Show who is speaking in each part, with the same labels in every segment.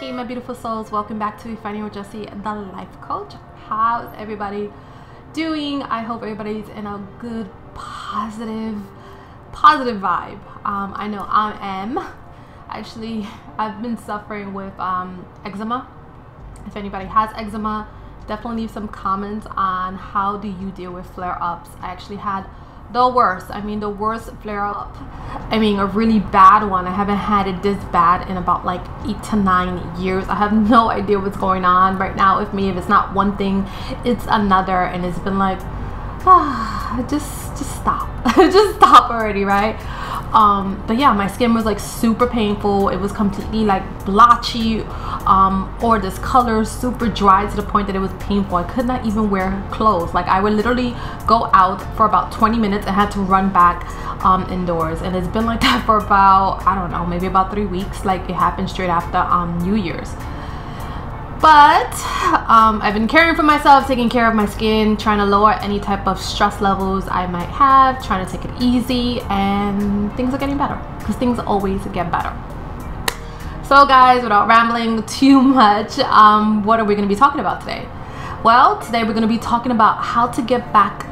Speaker 1: Hey my beautiful souls, welcome back to Refining with Jessie, the life coach. How's everybody doing? I hope everybody's in a good, positive vibe. I know I am. Actually, I've been suffering with eczema. If anybody has eczema, definitely leave some comments on how do you deal with flare-ups. I actually had the worst flare-up. I mean, a really bad one. I haven't had it this bad in about like 8 to 9 years. I have no idea what's going on right now with me. If it's not one thing, it's another, and it's been like, just stop. Just stop already, right? But yeah, my skin was like super painful. It was completely like blotchy, or this color super dry to the point that it was painful. I could not even wear clothes. Like I would literally go out for about 20 minutes and had to run back indoors, and it's been like that for about, I don't know, maybe about 3 weeks. Like it happened straight after New Year's. But I've been caring for myself, taking care of my skin, trying to lower any type of stress levels I might have, trying to take it easy, and things are getting better because things always get better. So guys, without rambling too much, what are we going to be talking about today? Well, today we're going to be talking about how to get back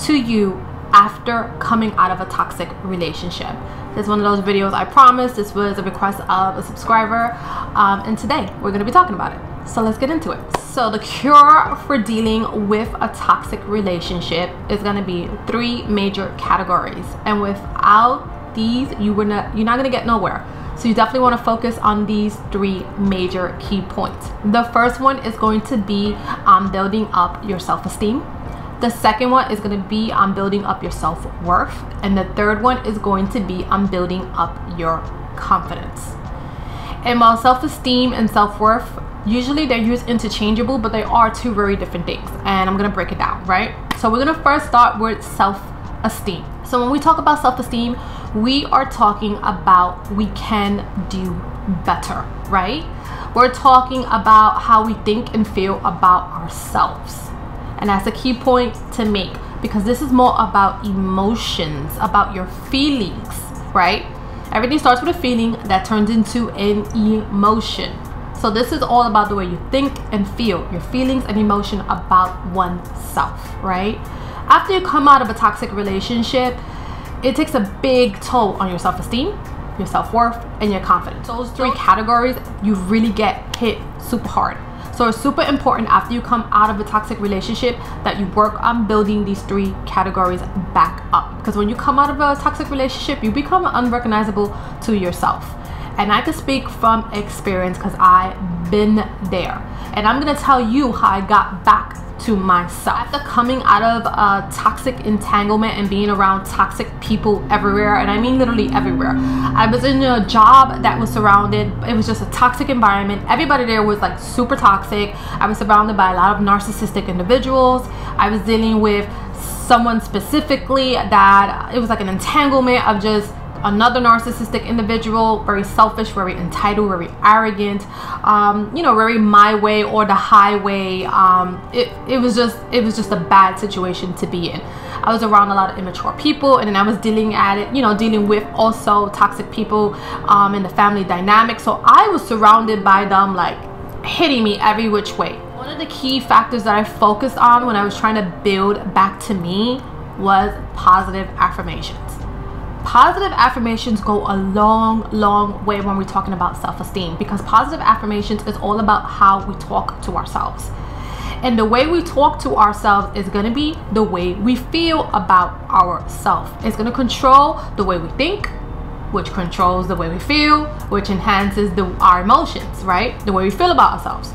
Speaker 1: to you after coming out of a toxic relationship. This is one of those videos I promised. This was a request of a subscriber, and today we're going to be talking about it. So let's get into it. So the cure for dealing with a toxic relationship is going to be 3 major categories, and without these you're not going to get nowhere. So you definitely want to focus on these 3 major key points. The first one is going to be building up your self-esteem. The second one is going to be on building up your self-worth, and the third one is going to be on building up your confidence. And while self-esteem and self-worth, usually they're used interchangeable, but they are 2 very different things, and I'm gonna break it down, right? So we're gonna first start with self-esteem. So when we talk about self-esteem, we are talking about we can do better, right? We're talking about how we think and feel about ourselves, and that's a key point to make, because this is more about emotions, about your feelings, right? Everything starts with a feeling that turns into an emotion. So this is all about the way you think and feel, your feelings and emotion about oneself, right? After you come out of a toxic relationship, it takes a big toll on your self-esteem, your self-worth, and your confidence. Those 3 categories, you really get hit super hard. So it's super important after you come out of a toxic relationship that you work on building these 3 categories back up. Because when you come out of a toxic relationship, you become unrecognizable to yourself. And I can speak from experience because I've been there. And I'm going to tell you how I got back to myself. After coming out of a toxic entanglement and being around toxic people everywhere, and I mean literally everywhere. I was in a job that was surrounded, it was just a toxic environment. Everybody there was like super toxic. I was surrounded by a lot of narcissistic individuals. I was dealing with someone specifically that it was like an entanglement of just another narcissistic individual, very selfish, very entitled, very arrogant, you know, very my way or the highway. It was just a bad situation to be in. I was around a lot of immature people, and then I was dealing with also toxic people in the family dynamic. So I was surrounded by them, like hitting me every which way. One of the key factors that I focused on when I was trying to build back to me was positive affirmations. Positive affirmations go a long way when we're talking about self-esteem, because positive affirmations is all about how we talk to ourselves. And the way we talk to ourselves is going to be the way we feel about ourselves. It's going to control the way we think, which controls the way we feel, which enhances our emotions, right? The way we feel about ourselves.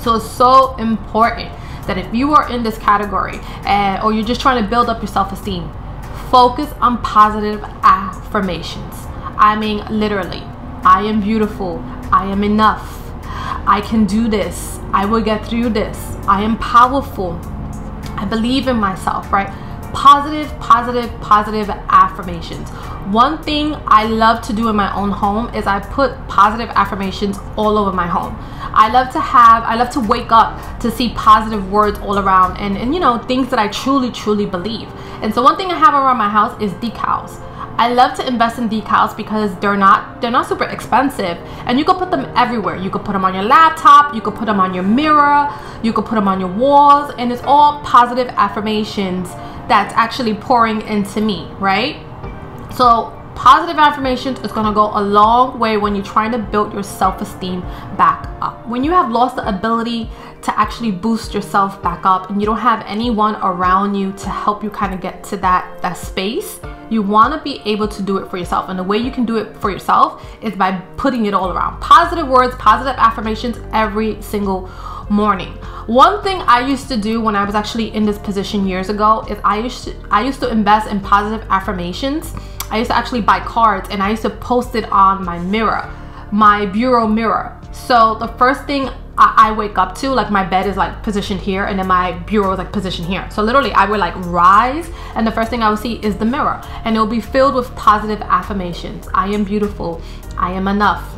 Speaker 1: So it's so important that if you are in this category or you're just trying to build up your self-esteem, focus on positive affirmations. I mean, literally, I am beautiful. I am enough. I can do this. I will get through this. I am powerful. I believe in myself, right? Positive affirmations. One thing I love to do in my own home is I put positive affirmations all over my home. I love to wake up to see positive words all around, and you know, things that I truly believe. And so one thing I have around my house is decals. I love to invest in decals because they're not super expensive, and you can put them everywhere. You could put them on your laptop, you could put them on your mirror, you could put them on your walls, and it's all positive affirmations that's actually pouring into me, right? So positive affirmations is going to go a long way when you're trying to build your self-esteem back up. When you have lost the ability to actually boost yourself back up and you don't have anyone around you to help you kind of get to that space, you want to be able to do it for yourself. And the way you can do it for yourself is by putting it all around. Positive words, positive affirmations every single morning. One thing I used to do when I was actually in this position years ago is I used to invest in positive affirmations. I used to actually buy cards and I used to post it on my mirror, my bureau mirror. So the first thing I wake up to, like my bed is like positioned here and then my bureau is like positioned here. So literally I would like rise and the first thing I would see is the mirror, and it will be filled with positive affirmations. I am beautiful. I am enough.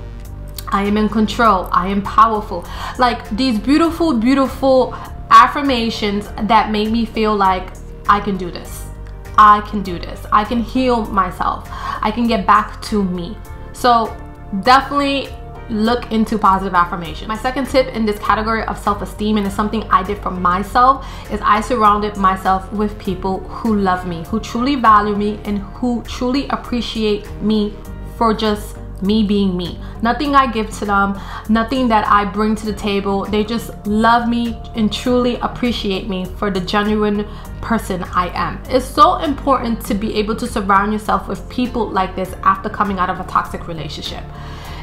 Speaker 1: I am in control. I am powerful. Like these beautiful, beautiful affirmations that make me feel like I can do this. I can do this. I can heal myself. I can get back to me. So definitely look into positive affirmation. My second tip in this category of self-esteem, and it's something I did for myself, is I surrounded myself with people who love me, who truly value me, and who truly appreciate me for just me being me. Nothing I give to them, nothing that I bring to the table. They just love me and truly appreciate me for the genuine person I am. It's so important to be able to surround yourself with people like this after coming out of a toxic relationship.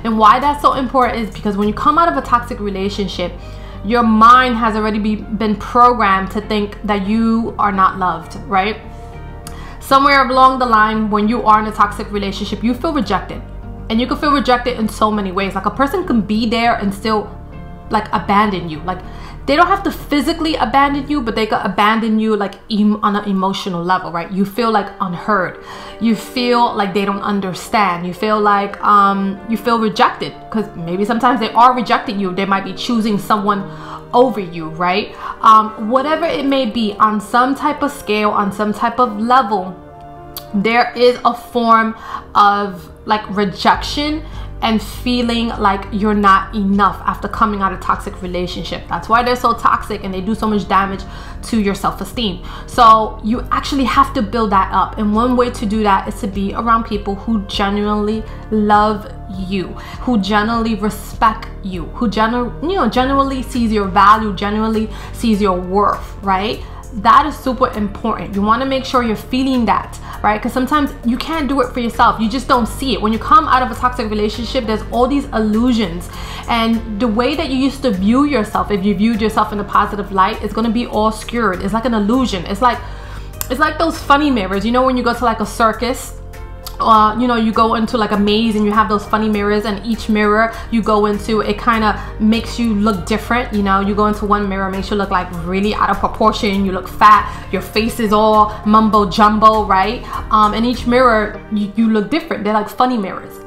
Speaker 1: And why that's so important is because when you come out of a toxic relationship, your mind has already been programmed to think that you are not loved, right? Somewhere along the line, when you are in a toxic relationship, you feel rejected. And you can feel rejected in so many ways. Like a person can be there and still like abandon you. Like they don't have to physically abandon you, but they can abandon you like on an emotional level, right? You feel like unheard. You feel like they don't understand. You feel like you feel rejected because maybe sometimes they are rejecting you. They might be choosing someone over you, right? Whatever it may be, on some type of scale, on some type of level, there is a form of like rejection and feeling like you're not enough after coming out of a toxic relationship. That's why they're so toxic and they do so much damage to your self-esteem. So you actually have to build that up, and one way to do that is to be around people who genuinely love you, who genuinely respect you, who genuinely sees your value, genuinely sees your worth, right? That is super important. You want to make sure you're feeling that, right? Because sometimes you can't do it for yourself. You just don't see it. When you come out of a toxic relationship, there's all these illusions, and the way that you used to view yourself, if you viewed yourself in a positive light, is going to be all skewed. It's like an illusion. It's like those funny mirrors, you know, when you go to like a circus, you go into like a maze and you have those funny mirrors, and each mirror you go into, it kind of makes you look different. You know, you go into one mirror, makes you look like really out of proportion, you look fat, your face is all mumbo jumbo, right? And each mirror you look different. They're like funny mirrors.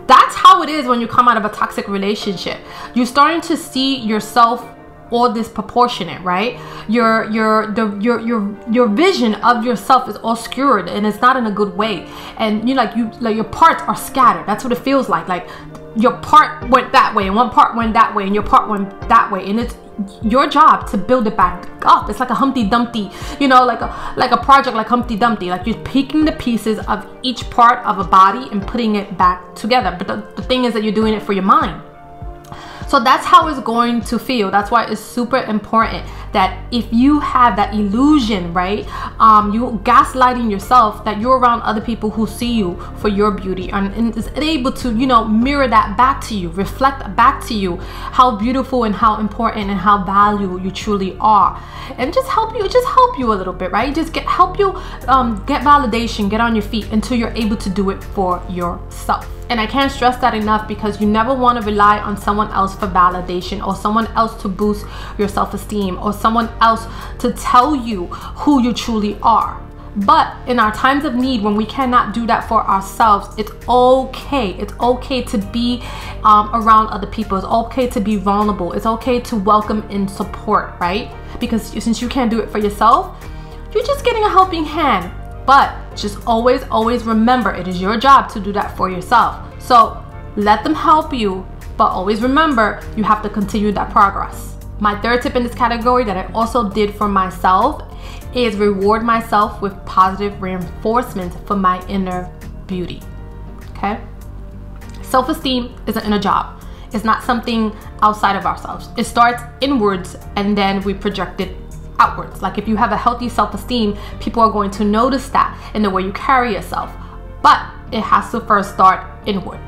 Speaker 1: That's how it is when you come out of a toxic relationship. You're starting to see yourself all disproportionate, right? Your vision of yourself is all skewed, and it's not in a good way. And your parts are scattered. That's what it feels like. Like your part went that way, and one part went that way, and your part went that way, and it's your job to build it back up. It's like a Humpty Dumpty, like a project like Humpty Dumpty. Like you're picking the pieces of each part of a body and putting it back together. But the thing is that you're doing it for your mind. So that's how it's going to feel. That's why it's super important that if you have that illusion, right, you gaslighting yourself, that you're around other people who see you for your beauty and is able to, mirror that back to you, reflect back to you how beautiful and how important and how valuable you truly are, and just help you a little bit, right? Help you get validation, get on your feet until you're able to do it for yourself. And I can't stress that enough, because you never want to rely on someone else for validation, or someone else to boost your self-esteem, or someone else to tell you who you truly are. But in our times of need, when we cannot do that for ourselves, it's okay. It's okay to be around other people. It's okay to be vulnerable. It's okay to welcome in support, right? Because since you can't do it for yourself, you're just getting a helping hand. But Just always remember, it is your job to do that for yourself. So let them help you, but always remember, you have to continue that progress. My third tip in this category that I also did for myself is reward myself with positive reinforcement for my inner beauty. Okay? Self-esteem is an inner job. It's not something outside of ourselves. It starts inwards and then we project it outwards. Like if you have a healthy self-esteem, people are going to notice that in the way you carry yourself. But it has to first start inward.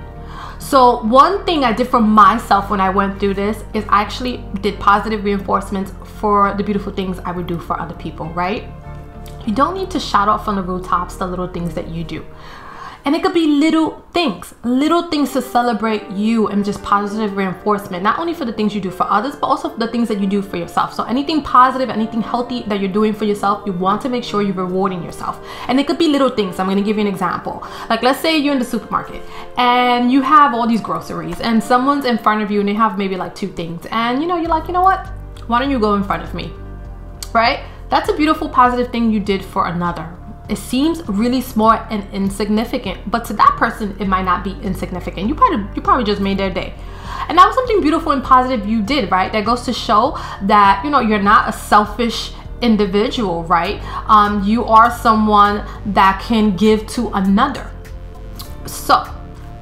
Speaker 1: So one thing I did for myself when I went through this is I actually did positive reinforcements for the beautiful things I would do for other people, right? You don't need to shout out from the rooftops the little things that you do. And it could be little things to celebrate you, and just positive reinforcement, not only for the things you do for others, but also the things that you do for yourself. So anything positive, anything healthy that you're doing for yourself, you want to make sure you're rewarding yourself. And it could be little things. I'm going to give you an example. Like let's say you're in the supermarket and you have all these groceries and someone's in front of you and they have maybe like 2 things. And you're like, you know what? Why don't you go in front of me? Right? That's a beautiful positive thing you did for another. It seems really small and insignificant, but to that person, it might not be insignificant. You probably just made their day. And that was something beautiful and positive you did, right? That goes to show that, you're not a selfish individual, right? You are someone that can give to another. So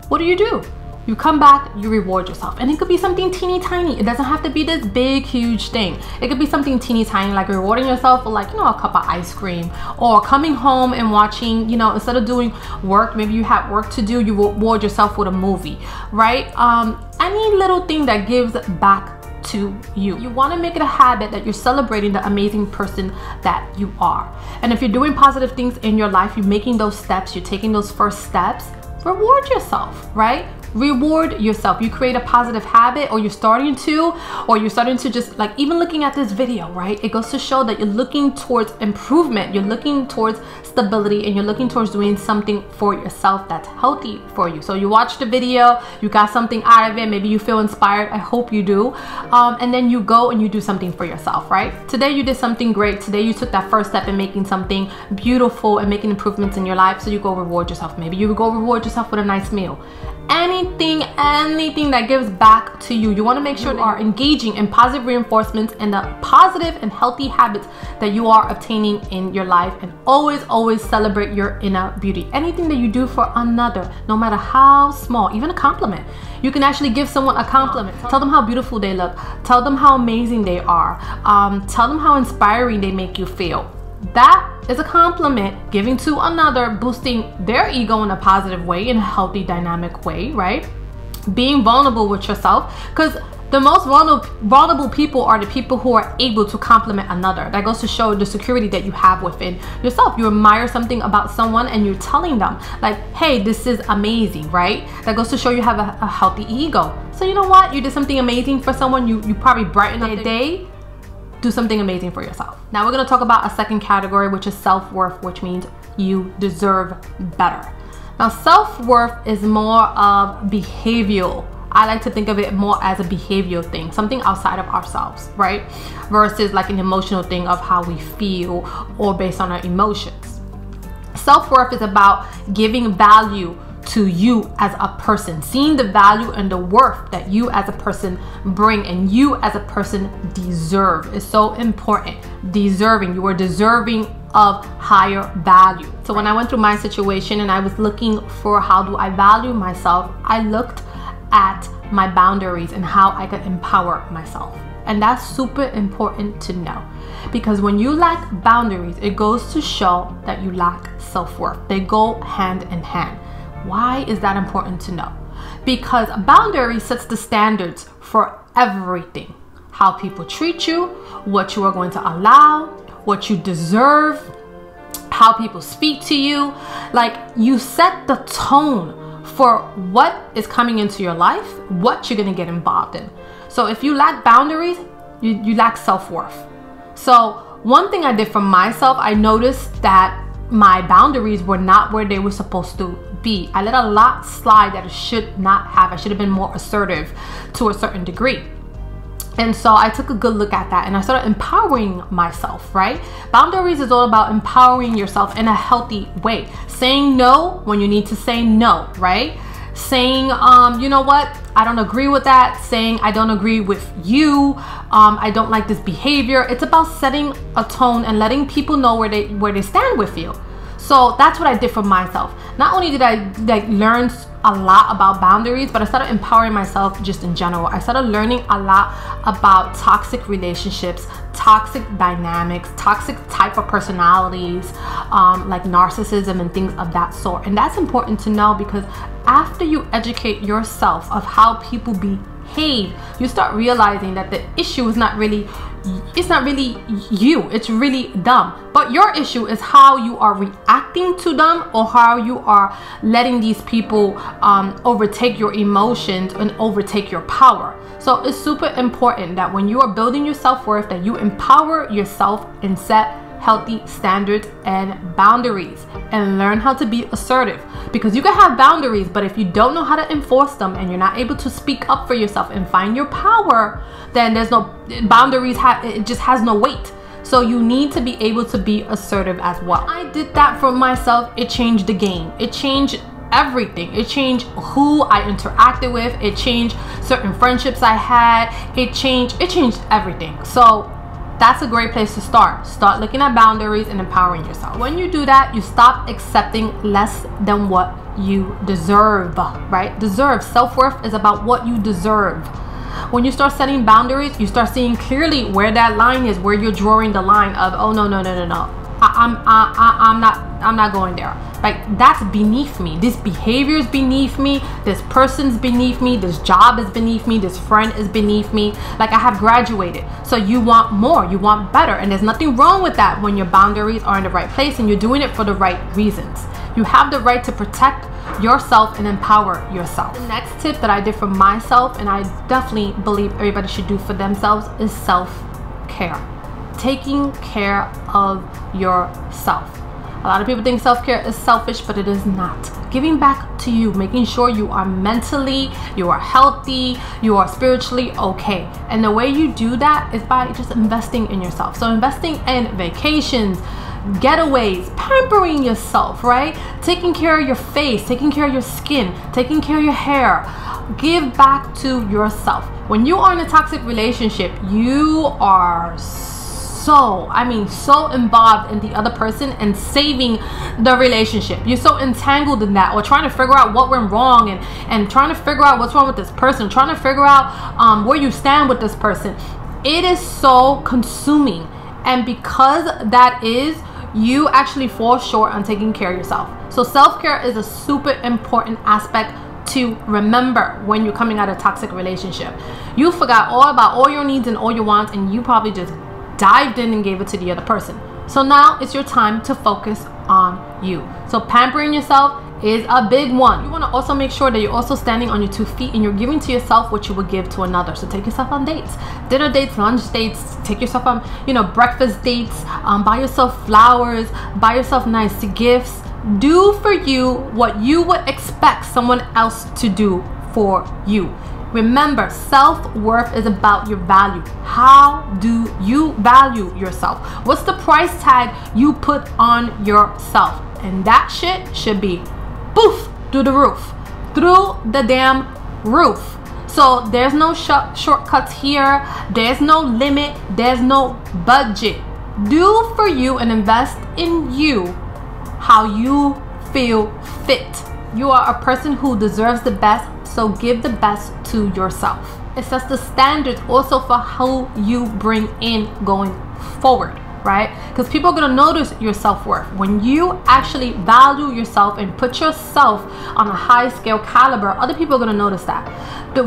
Speaker 1: what do? You come back, you reward yourself. And it could be something teeny tiny. It doesn't have to be this big, huge thing. It could be something teeny tiny, like rewarding yourself with like, a cup of ice cream, or coming home and watching, instead of doing work, maybe you have work to do, you reward yourself with a movie, right? Any little thing that gives back to you. You want to make it a habit that you're celebrating the amazing person that you are. And if you're doing positive things in your life, you're making those steps, you're taking those first steps, reward yourself, right? Reward yourself. You create a positive habit, or you're starting to just like, even looking at this video, right? It goes to show that you're looking towards improvement, you're looking towards stability, and you're looking towards doing something for yourself that's healthy for you. So you watch the video, you got something out of it, maybe you feel inspired, I hope you do, and then you go and you do something for yourself, right? Today you did something great. Today you took that first step in making something beautiful and making improvements in your life, so you go reward yourself. Maybe you go reward yourself with a nice meal. Anything that gives back to you. You want to make sure that you are engaging in positive reinforcements and the positive and healthy habits that you are obtaining in your life, and always celebrate your inner beauty. Anything that you do for another, no matter how small, even a compliment. You can actually give someone a compliment. Tell them how beautiful they look. Tell them how amazing they are. Tell them how inspiring they make you feel. That is a compliment giving to another, boosting their ego in a positive way, in a healthy, dynamic way, right? Being vulnerable with yourself, because the most vulnerable people are the people who are able to compliment another. That goes to show the security that you have within yourself. You admire something about someone and you're telling them like, hey, this is amazing, right? That goes to show you have a healthy ego. So you know what? You did something amazing for someone, you probably brighten up their day. Do something amazing for yourself. Now we're going to talk about a second category, which is self-worth, which means you deserve better. Now self-worth is more of behavioral. I like to think of it more as a behavioral thing, something outside of ourselves, right? Versus like an emotional thing of how we feel or based on our emotions. Self-worth is about giving value to you as a person, seeing the value and the worth that you as a person bring and you as a person deserve is so important. Deserving, you are deserving of higher value. So when I went through my situation and I was looking for how do I value myself, I looked at my boundaries and how I could empower myself. And that's super important to know, because when you lack boundaries, it goes to show that you lack self-worth. They go hand in hand. Why is that important to know? Because a boundary sets the standards for everything. How people treat you, what you are going to allow, what you deserve, how people speak to you. Like, you set the tone for what is coming into your life, what you're going to get involved in. So if you lack boundaries, you lack self-worth. So one thing I did for myself, I noticed that my boundaries were not where they were supposed to be. I let a lot slide that I should not have. I should have been more assertive to a certain degree. And so I took a good look at that and I started empowering myself, right? Boundaries is all about empowering yourself in a healthy way. Saying no when you need to say no, right? Saying, you know what? I don't agree with that. Saying, I don't agree with you. I don't like this behavior. It's about setting a tone and letting people know where they stand with you. So that's what I did for myself. Not only did I learn a lot about boundaries, but I started empowering myself just in general. I started learning a lot about toxic relationships, toxic dynamics, toxic type of personalities, like narcissism and things of that sort. And that's important to know, because after you educate yourself of how people behave, you start realizing that the issue is not really you, it's really them. But your issue is how you are reacting to them, or how you are letting these people overtake your emotions and overtake your power. So it's super important that when you are building your self-worth, that you empower yourself and set healthy standards and boundaries, and learn how to be assertive. Because you can have boundaries, but if you don't know how to enforce them and you're not able to speak up for yourself and find your power, then there's no boundaries, it just has no weight. So you need to be able to be assertive as well. I did that for myself. It changed the game. It changed everything. It changed who I interacted with. It changed certain friendships I had. It changed everything. So that's a great place to start. Start looking at boundaries and empowering yourself. When you do that, you stop accepting less than what you deserve, right? Deserve. Self-worth is about what you deserve. When you start setting boundaries, you start seeing clearly where that line is, where you're drawing the line of, oh, no. I'm not going there. Like, that's beneath me. This behavior is beneath me. This person's beneath me. This job is beneath me. This friend is beneath me. Like, I have graduated. So you want more. You want better. And there's nothing wrong with that when your boundaries are in the right place and you're doing it for the right reasons. You have the right to protect yourself and empower yourself. The next tip that I did for myself, and I definitely believe everybody should do for themselves, is self-care. Taking care of yourself. A lot of people think self-care is selfish, but it is not. Giving back to you, making sure you are mentally, you are healthy, you are spiritually okay. And the way you do that is by just investing in yourself. So investing in vacations, getaways, pampering yourself, right? Taking care of your face, taking care of your skin, taking care of your hair. Give back to yourself. When you are in a toxic relationship, you are so involved in the other person and saving the relationship. You're so entangled in that, or trying to figure out what went wrong, and trying to figure out what's wrong with this person, trying to figure out where you stand with this person. It is so consuming, and because that is, you actually fall short on taking care of yourself. So self-care is a super important aspect to remember when you're coming out of a toxic relationship. You forgot all about all your needs and all your wants, and you probably just dived in and gave it to the other person. So now it's your time to focus on you. So pampering yourself is a big one. You want to also make sure that you're also standing on your 2 feet and you're giving to yourself what you would give to another. So take yourself on dates, dinner dates, lunch dates, take yourself on, breakfast dates, buy yourself flowers, buy yourself nice gifts. Do for you what you would expect someone else to do for you. Remember, self-worth is about your value. How do you value yourself? What's the price tag you put on yourself? And that shit should be poof, through the roof. Through the damn roof. So there's no shortcuts here. There's no limit. There's no budget. Do for you and invest in you how you feel fit. You are a person who deserves the best, so give the best to yourself. It sets the standards also for who you bring in going forward, right? Because people are going to notice your self-worth. When you actually value yourself and put yourself on a high scale caliber, other people are going to notice that. The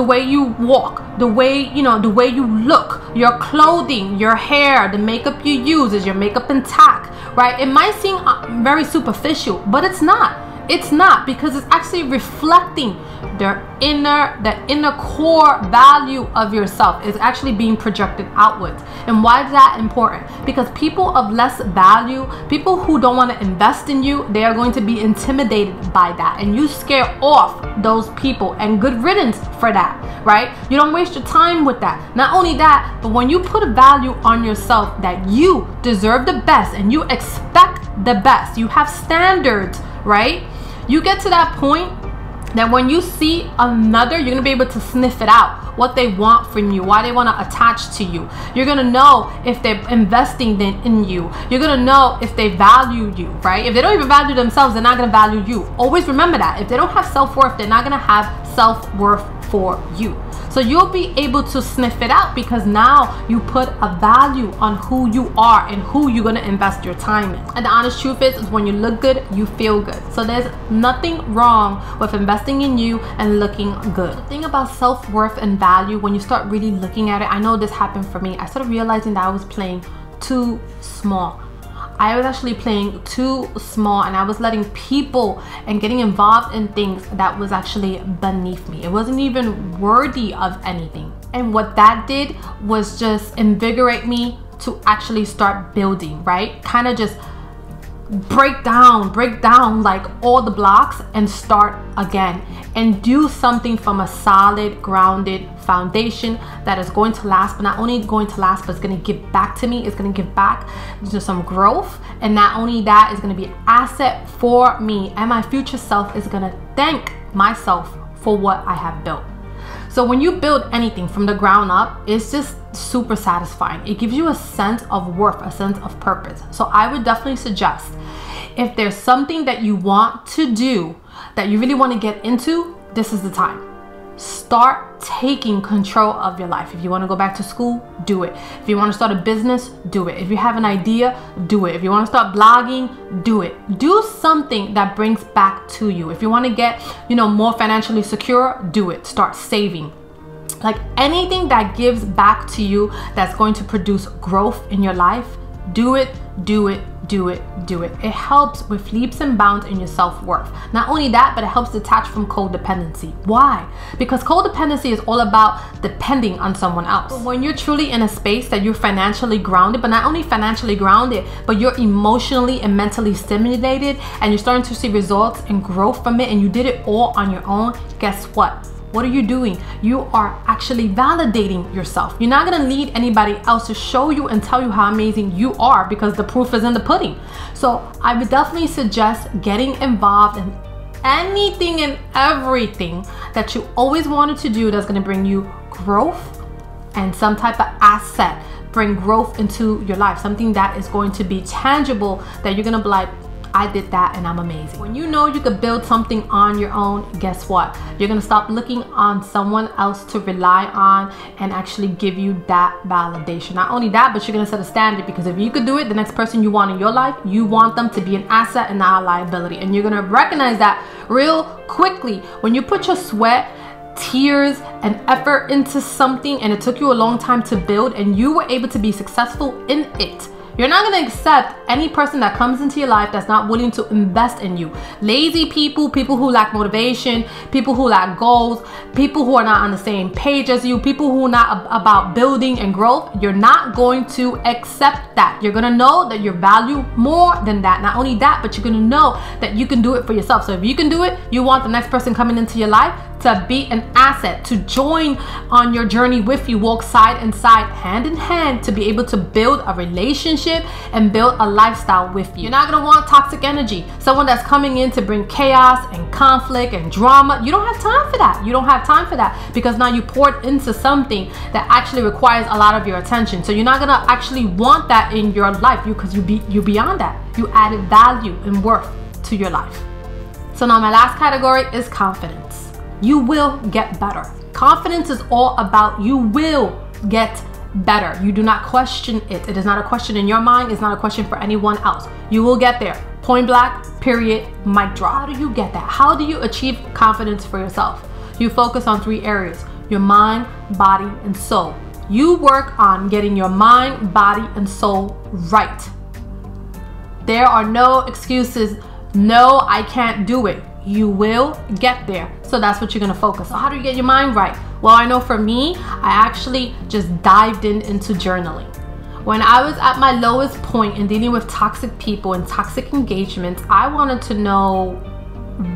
Speaker 1: way you walk, the way you look, your clothing, your hair, the makeup you use, is your makeup intact, right? It might seem very superficial, but it's not. It's not, because it's actually reflecting the inner core value of yourself is actually being projected outwards. And why is that important? Because people of less value, people who don't want to invest in you, they are going to be intimidated by that, and you scare off those people, and good riddance for that, right? You don't waste your time with that. Not only that, but when you put a value on yourself that you deserve the best and you expect the best, you have standards, right? You get to that point that when you see another, you're gonna be able to sniff it out, what they want from you, why they want to attach to you. You're gonna know if they're investing in you. You're gonna know if they value you, right? If they don't even value themselves, they're not gonna value you. Always remember that. If they don't have self-worth, they're not gonna have self-worth for you. So you'll be able to sniff it out, because now you put a value on who you are and who you're going to invest your time in. And the honest truth is when you look good, you feel good. So there's nothing wrong with investing in you and looking good. The thing about self-worth and value, when you start really looking at it, I know this happened for me. I started realizing that I was playing too small. I was actually playing too small, and I was letting people and getting involved in things that was actually beneath me. It wasn't even worthy of anything. And what that did was just invigorate me to actually start building, right? Kind of just break down like all the blocks and start again, and do something from a solid, grounded foundation that is going to last, but not only going to last, but it's going to give back to me. It's going to give back to some growth, and not only that, it's going to be an asset for me, and my future self is going to thank myself for what I have built. So when you build anything from the ground up, it's just super satisfying. It gives you a sense of worth, a sense of purpose. So I would definitely suggest, if there's something that you want to do, that you really want to get into, this is the time. Start taking control of your life. If you want to go back to school, do it. If you want to start a business, do it. If you have an idea, do it. If you want to start blogging, do it. Do something that brings back to you. If you want to get, more financially secure, do it. Start saving. Like anything that gives back to you that's going to produce growth in your life, do it, do it, do it, do it. It helps with leaps and bounds in your self-worth. Not only that, but it helps detach from codependency. Why? Because codependency is all about depending on someone else. But when you're truly in a space that you're financially grounded, but not only financially grounded, but you're emotionally and mentally stimulated, and you're starting to see results and growth from it, and you did it all on your own, guess what? What are you doing? You are actually validating yourself. You're not gonna need anybody else to show you and tell you how amazing you are, because the proof is in the pudding. So I would definitely suggest getting involved in anything and everything that you always wanted to do that's gonna bring you growth and some type of asset, bring growth into your life, something that is going to be tangible, that you're gonna be like, I did that and I'm amazing. When you know you could build something on your own, guess what? You're gonna stop looking on someone else to rely on and actually give you that validation. Not only that, but you're gonna set a standard, because if you could do it, the next person you want in your life, you want them to be an asset and not a liability. And you're gonna recognize that real quickly. When you put your sweat, tears, and effort into something, and it took you a long time to build, and you were able to be successful in it, you're not going to accept any person that comes into your life that's not willing to invest in you. Lazy people, people who lack motivation, people who lack goals, people who are not on the same page as you, people who are not about building and growth, you're not going to accept that. You're going to know that you value more than that. Not only that, but you're going to know that you can do it for yourself. So if you can do it, you want the next person coming into your life to be an asset, to join on your journey with you, walk side and side, hand in hand, to be able to build a relationship and build a lifestyle with you. You're not gonna want toxic energy, someone that's coming in to bring chaos and conflict and drama. You don't have time for that. You don't have time for that, because now you poured into something that actually requires a lot of your attention. So you're not gonna actually want that in your life, because you're beyond that. You added value and worth to your life. So now my last category is confidence. You will get better. Confidence is all about you will get better. You do not question it. It is not a question in your mind. It's not a question for anyone else. You will get there. Point blank, period, mic drop. How do you get that? How do you achieve confidence for yourself? You focus on 3 areas: your mind, body, and soul. You work on getting your mind, body, and soul right. There are no excuses no, I can't do it. You will get there. So that's what you're gonna focus on. How do you get your mind right? Well, I know for me, I actually just dived into journaling. When I was at my lowest point in dealing with toxic people and toxic engagements, I wanted to know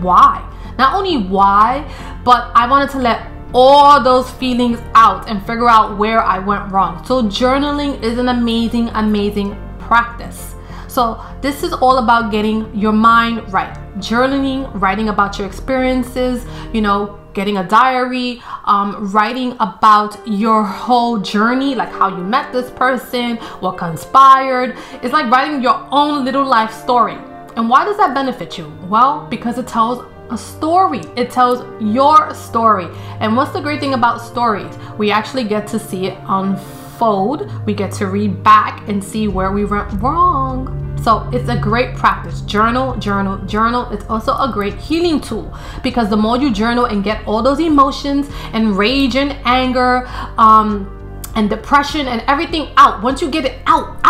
Speaker 1: why. Not only why, but I wanted to let all those feelings out and figure out where I went wrong. So journaling is an amazing, amazing practice. So this is all about getting your mind right. Journaling, writing about your experiences, you know, getting a diary, writing about your whole journey, like how you met this person, what conspired. It's like writing your own little life story. And why does that benefit you? Well, because it tells a story. It tells your story. And what's the great thing about stories? We actually get to see it unfold. We get to read back and see where we went wrong. So it's a great practice. Journal, journal, journal. It's also a great healing tool, because the more you journal and get all those emotions and rage and anger and depression and everything out, once you get it out,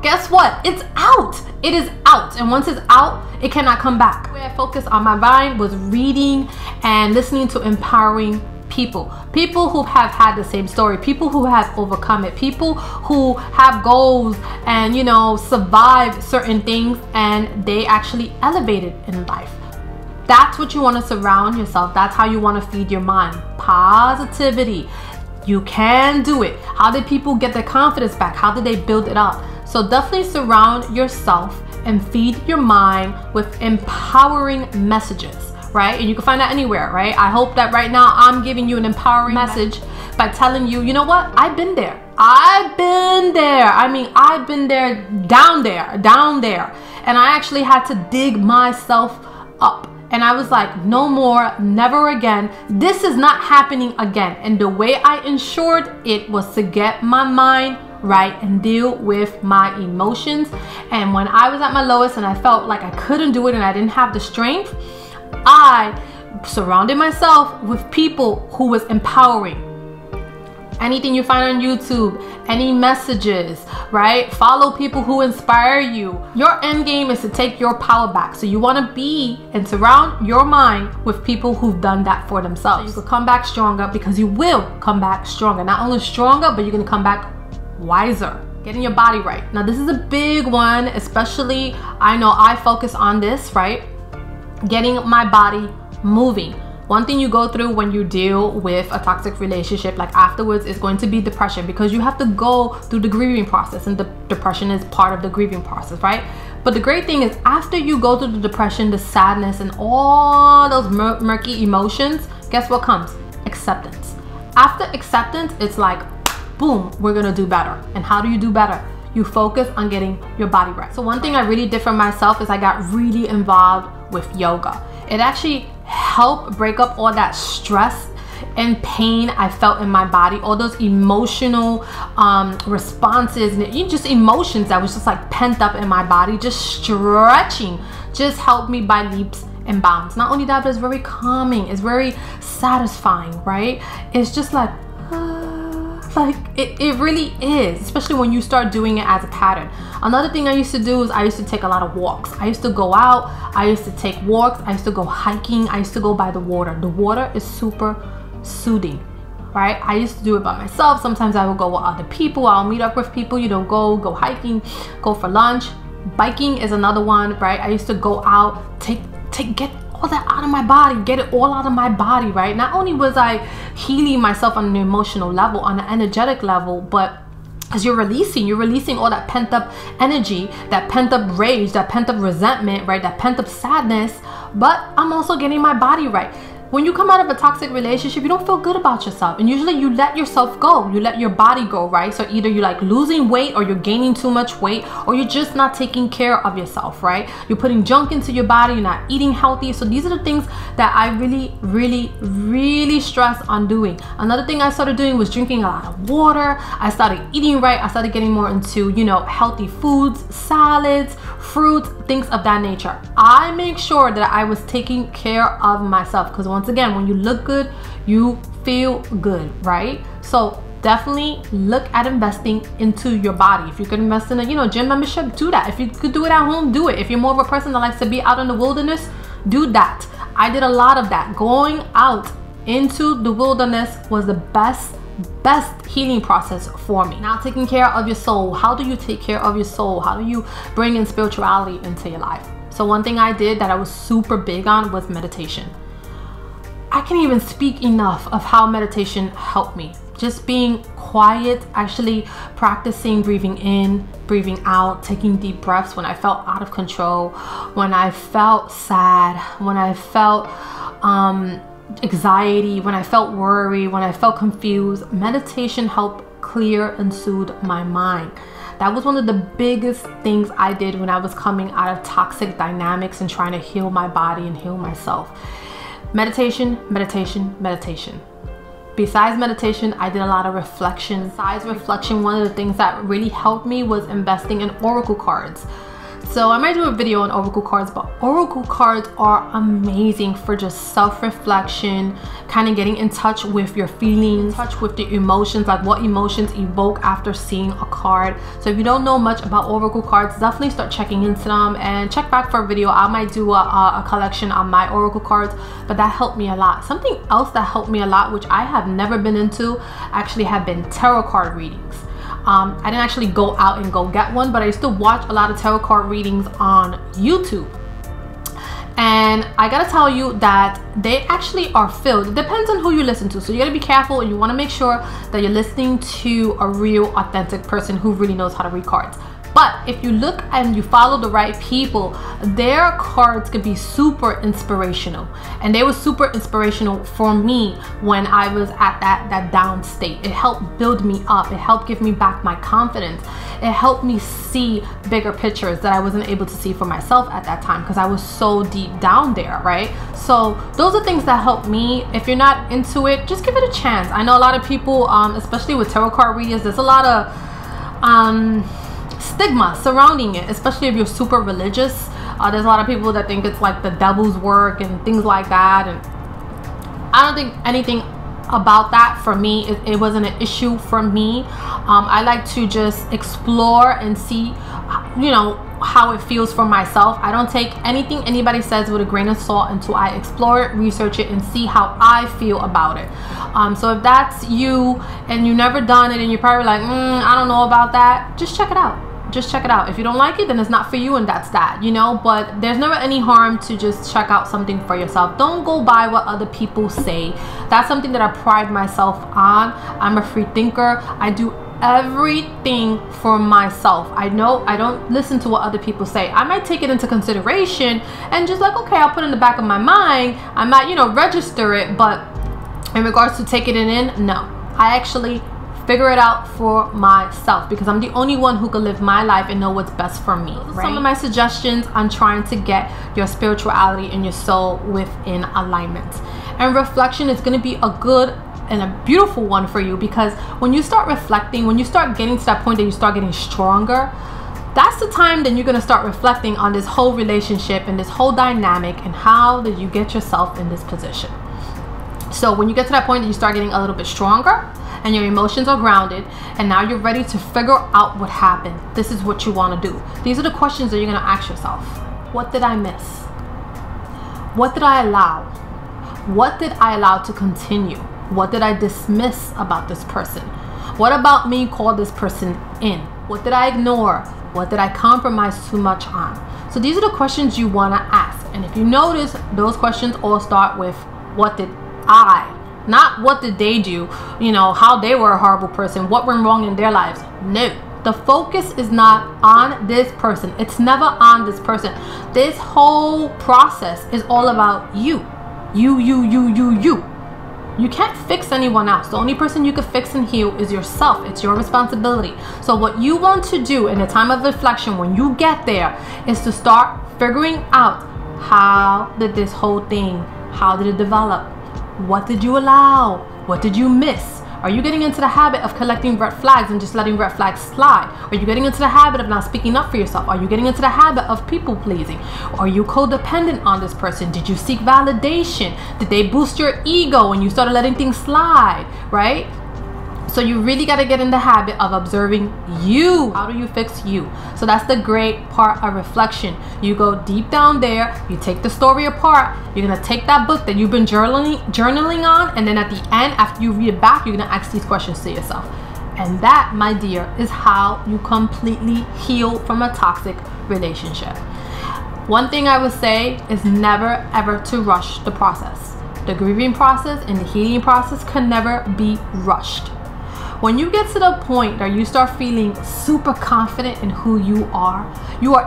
Speaker 1: guess what? It's out. It is out. And once it's out, it cannot come back. The way I focused on my mind was reading and listening to empowering people who have had the same story, people who have overcome it, people who have goals and, you know, survived certain things and they actually elevated in life. That's what you want to surround yourself. That's how you want to feed your mind. Positivity. You can do it. How did people get their confidence back? How did they build it up? So definitely surround yourself and feed your mind with empowering messages. Right? And you can find that anywhere, right? I hope that right now I'm giving you an empowering message by telling you, you know what? I've been there. I've been there. I mean, I've been there, down there. And I actually had to dig myself up. And I was like, no more, never again. This is not happening again. And the way I ensured it was to get my mind right and deal with my emotions. And when I was at my lowest and I felt like I couldn't do it and I didn't have the strength, I surrounded myself with people who was empowering. Anything you find on YouTube, any messages, right? Follow people who inspire you. Your end game is to take your power back. So you want to be and surround your mind with people who've done that for themselves. So you can come back stronger, because you will come back stronger. Not only stronger, but you're going to come back wiser. Getting your body right. Now, this is a big one, especially I know I focus on this, right? Getting my body moving. One thing you go through when you deal with a toxic relationship, like afterwards, is going to be depression, because you have to go through the grieving process, and the depression is part of the grieving process, right? But the great thing is, after you go through the depression, the sadness, and all those murky emotions, guess what comes? Acceptance. After acceptance, it's like, boom, we're gonna do better. And how do you do better? You focus on getting your body right. So one thing I really did for myself is I got really involved with yoga. It actually helped break up all that stress and pain I felt in my body, all those emotional responses and just emotions that was just like pent up in my body. Just stretching just helped me by leaps and bounds. Not only that, but it's very calming, it's very satisfying, right? It's just like it really is, especially when you start doing it as a pattern. Another thing I used to do is I used to take a lot of walks. I used to go out, I used to take walks, I used to go hiking, I used to go by the water. The water is super soothing, right? I used to do it by myself. Sometimes I would go with other people. I'll meet up with people, you know, go hiking, go for lunch. Biking is another one, right? I used to go out, get all that out of my body, get it all out of my body, right? Not only was I healing myself on an emotional level, on an energetic level, but because you're releasing all that pent up energy, that pent up rage, that pent up resentment, right? That pent up sadness. But I'm also getting my body right. When you come out of a toxic relationship, you don't feel good about yourself. And usually you let yourself go. You let your body go, right? So either you're like losing weight, or you're gaining too much weight, or you're just not taking care of yourself, right? You're putting junk into your body. You're not eating healthy. So these are the things that I really stress on doing. Another thing I started doing was drinking a lot of water. I started eating right. I started getting more into, you know, healthy foods, salads, fruits, things of that nature. I make sure that I was taking care of myself, because once again, when you look good, you feel good, right? So definitely look at investing into your body. If you could invest in a gym membership, do that. If you could do it at home, do it. If you're more of a person that likes to be out in the wilderness, do that. I did a lot of that. Going out into the wilderness was the best healing process for me. Now, taking care of your soul. How do you take care of your soul? How do you bring in spirituality into your life? So one thing I did that I was super big on was meditation. I can't even speak enough of how meditation helped me. Just being quiet, actually practicing breathing in, breathing out, taking deep breaths when I felt out of control, when I felt sad, when I felt anxiety, when I felt worry, when I felt confused. Meditation helped clear and soothe my mind. That was one of the biggest things I did when I was coming out of toxic dynamics and trying to heal my body and heal myself. Meditation, meditation, meditation. Besides meditation, I did a lot of reflection. Besides reflection, one of the things that really helped me was investing in oracle cards. So I might do a video on oracle cards, but oracle cards are amazing for just self-reflection, kind of getting in touch with your feelings, in touch with the emotions, like what emotions evoke after seeing a card. So if you don't know much about oracle cards, definitely start checking into them and check back for a video. I might do a collection on my oracle cards, but that helped me a lot. Something else that helped me a lot, which I have never been into, actually have been tarot card readings. I didn't actually go out and go get one, but I used to watch a lot of tarot card readings on YouTube. And I gotta tell you that they actually are filled. It depends on who you listen to. So you gotta be careful, and you wanna make sure that you're listening to a real, authentic person who really knows how to read cards. But if you look and you follow the right people, their cards could be super inspirational. And they were super inspirational for me when I was at that down state. It helped build me up. It helped give me back my confidence. It helped me see bigger pictures that I wasn't able to see for myself at that time because I was so deep down there, right? So those are things that help me. If you're not into it, just give it a chance. I know a lot of people, especially with tarot card readers, there's a lot of stigma surrounding it, especially if you're super religious. There's a lot of people that think it's like the devil's work and things like that, and I don't think anything about that. For me, it wasn't an issue for me. I like to just explore and see, how it feels for myself. I don't take anything anybody says with a grain of salt until I explore it, research it, and see how I feel about it. So if that's you and you've never done it and you're probably like, I don't know about that, just check it out. Just check it out. If you don't like it, then it's not for you, and that's that, but there's never any harm to just check out something for yourself. Don't go by what other people say. That's something that I pride myself on. I'm a free thinker. I do everything for myself. I know I don't listen to what other people say. I might take it into consideration and just like, okay, I'll put it in the back of my mind. I might, register it, but in regards to taking it in, no. I actually figure it out for myself because I'm the only one who can live my life and know what's best for me. Right? Some of my suggestions on trying to get your spirituality and your soul within alignment. And reflection is going to be a good and a beautiful one for you, because when you start reflecting, when you start getting to that point that you start getting stronger, that's the time then you're going to start reflecting on this whole relationship and this whole dynamic and how did you get yourself in this position. So when you get to that point that you start getting a little bit stronger and your emotions are grounded and now you're ready to figure out what happened, this is what you want to do. These are the questions that you're going to ask yourself. What did I miss? What did I allow? What did I allow to continue? What did I dismiss about this person? What about me called this person in? What did I ignore? What did I compromise too much on? So these are the questions you want to ask. And if you notice, those questions all start with what did I, not what did they do, how they were a horrible person, what went wrong in their lives. No, the focus is not on this person. It's never on this person. This whole process is all about you. You can't fix anyone else. The only person you can fix and heal is yourself. It's your responsibility. So what you want to do in a time of reflection when you get there is to start figuring out, how did this whole thing, how did it develop? What did you allow? What did you miss? Are you getting into the habit of collecting red flags and just letting red flags slide? Are you getting into the habit of not speaking up for yourself? Are you getting into the habit of people pleasing? Are you codependent on this person? Did you seek validation? Did they boost your ego and you started letting things slide, right? So you really got to get in the habit of observing you. How do you fix you? So that's the great part of reflection. You go deep down there, you take the story apart, you're going to take that book that you've been journaling on, and then at the end, after you read it back, you're going to ask these questions to yourself. And that, my dear, is how you completely heal from a toxic relationship. One thing I would say is never ever to rush the process. The grieving process and the healing process can never be rushed. When you get to the point that you start feeling super confident in who you are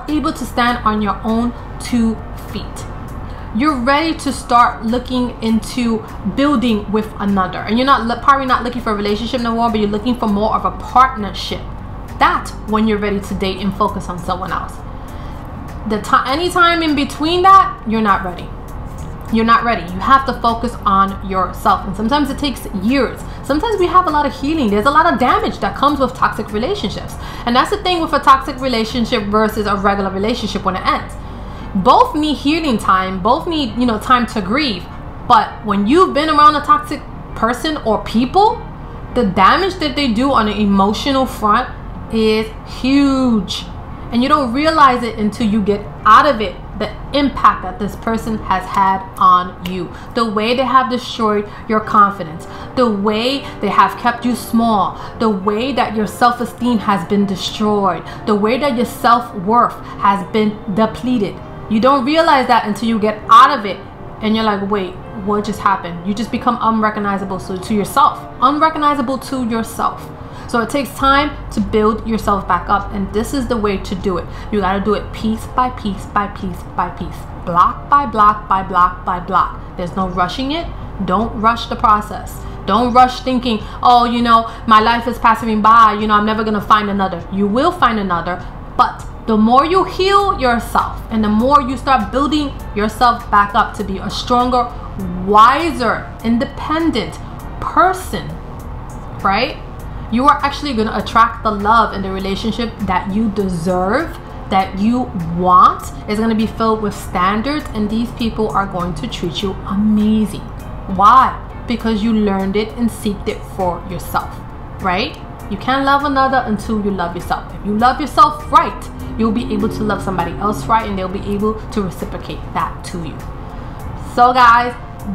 Speaker 1: able to stand on your own 2 feet. You're ready to start looking into building with another. And you're probably not looking for a relationship no more, but you're looking for more of a partnership. That's when you're ready to date and focus on someone else. Anytime in between that, you're not ready. You're not ready. You have to focus on yourself. And sometimes it takes years. Sometimes we have a lot of healing. There's a lot of damage that comes with toxic relationships. And that's the thing with a toxic relationship versus a regular relationship when it ends. Both need healing time. Both need, time to grieve. But when you've been around a toxic person or people, the damage that they do on an emotional front is huge. And you don't realize it until you get out of it, the impact that this person has had on you. The way they have destroyed your confidence. The way they have kept you small. The way that your self-esteem has been destroyed. The way that your self-worth has been depleted. You don't realize that until you get out of it. And you're like, wait, what just happened? You just become unrecognizable to yourself. Unrecognizable to yourself. So it takes time to build yourself back up, and this is the way to do it. You got to do it piece by piece by piece by piece, block by block by block by block. There's no rushing it. Don't rush the process. Don't rush thinking, oh, my life is passing by, I'm never going to find another. You will find another, but the more you heal yourself and the more you start building yourself back up to be a stronger, wiser, independent person, right? You are actually going to attract the love in the relationship that you deserve, that you want. Is going to be filled with standards, and these people are going to treat you amazing. Why? Because you learned it and seeked it for yourself, right? You can't love another until you love yourself. If you love yourself right, you'll be able to love somebody else right, and they'll be able to reciprocate that to you. So guys,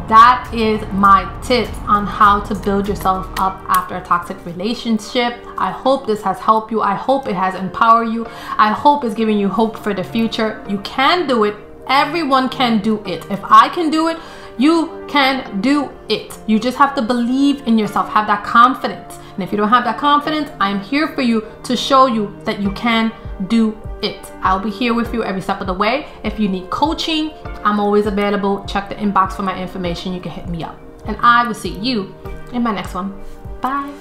Speaker 1: that is my tips on how to build yourself up after a toxic relationship. I hope this has helped you. I hope it has empowered you. I hope it's giving you hope for the future. You can do it. Everyone can do it. If I can do it, you can do it. You just have to believe in yourself. Have that confidence. And if you don't have that confidence, I'm here for you to show you that you can do it. I'll be here with you every step of the way. If you need coaching, I'm always available. Check the inbox for my information. You can hit me up. And I will see you in my next one. Bye.